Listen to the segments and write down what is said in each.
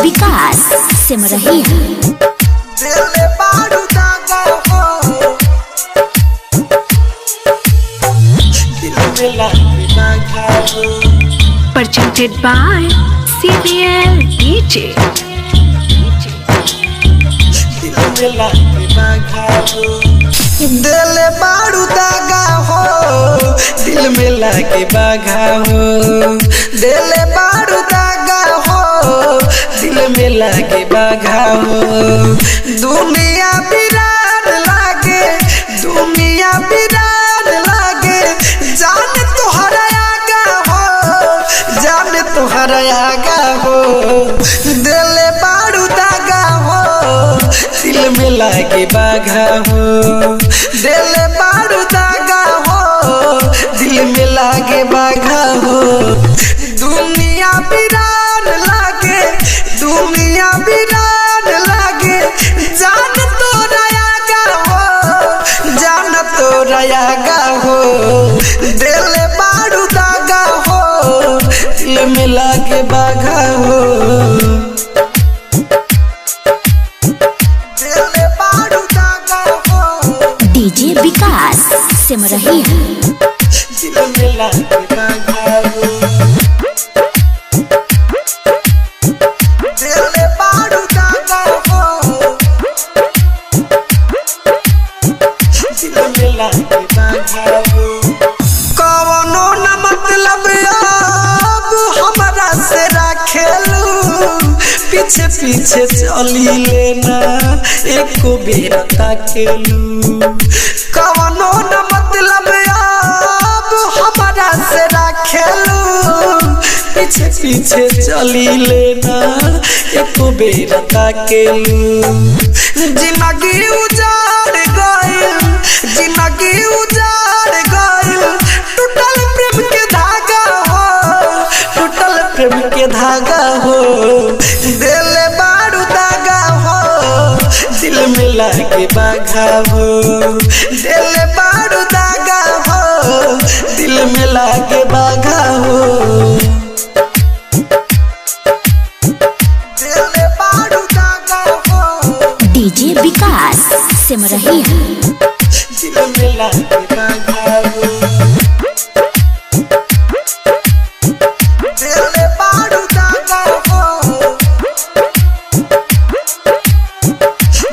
Vikas Simrahiya presented by CBL DJ. दिल बारू दागा हो दिल में लागे बागा हो दिल बारू दागा हो दिल में लागे बागा हो दुनिया बिरान लागे दुनिया बिरान लागे जान तुहरा आगा हो जान तुहरा आगा हो दिल बारू दागा हो दिल में लागे बागा हो दिल बारू दागा हो दिल में लागे बागा हो दुनिया बिरान लागे दुनिया बिरान लागे जान तोरा आगा हो जान तोरा आगा हो दिल बारू दागा हो दिल में लागे बागा हो डीजे विकास सिमरहिया दिल में लागे बागा हो दिल बारू दागा हो दिल में लागे बागा हो कवनो न मतलब अब हमरा से राखेलू पीछे पीछे चली लेना एको बेर ताकेलू कवनो न मतलब अब हमरा से राखेलू पीछे पीछे चली लेना एको बेर ताकेलू जिंदगी उजाड़ गइल जिंदगी उजाड़ गइल टूटल प्रेम के धागा हो टूटल प्रेम के धागा हो दिल बारू दागा हो दिल में लागे बागा हो दिल बारू दागा हो दिल में लागे बागा हो दिल बारू दागा हो डीजे विकास सिमरहिया दिल में लागे बागा हो दिल बारू दागा हो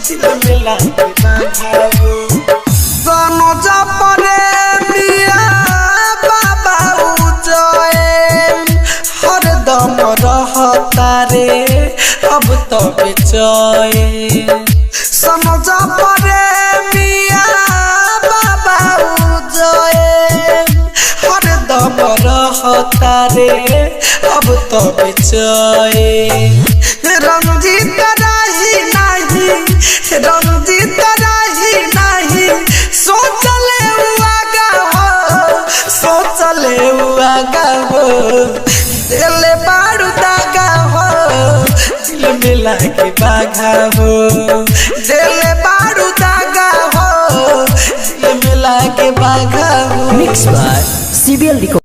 दिल में लागे बागा हो सोनो जा परे मिया बाबा उजैन हरदम रहता रे अब तो बेचैन सोनो जा परे मिया बाबा उजैन हरदम रहता रे अब तो बेचैन रंजीत राही नहीं रंजीत राही नहीं सोचले आगा हो सोचले आगा हो दिल बारू दागा हो दिल में लागे बागा हो दिल बारू दागा हो दिल में लागे बागा हो मिक्स बाय CBL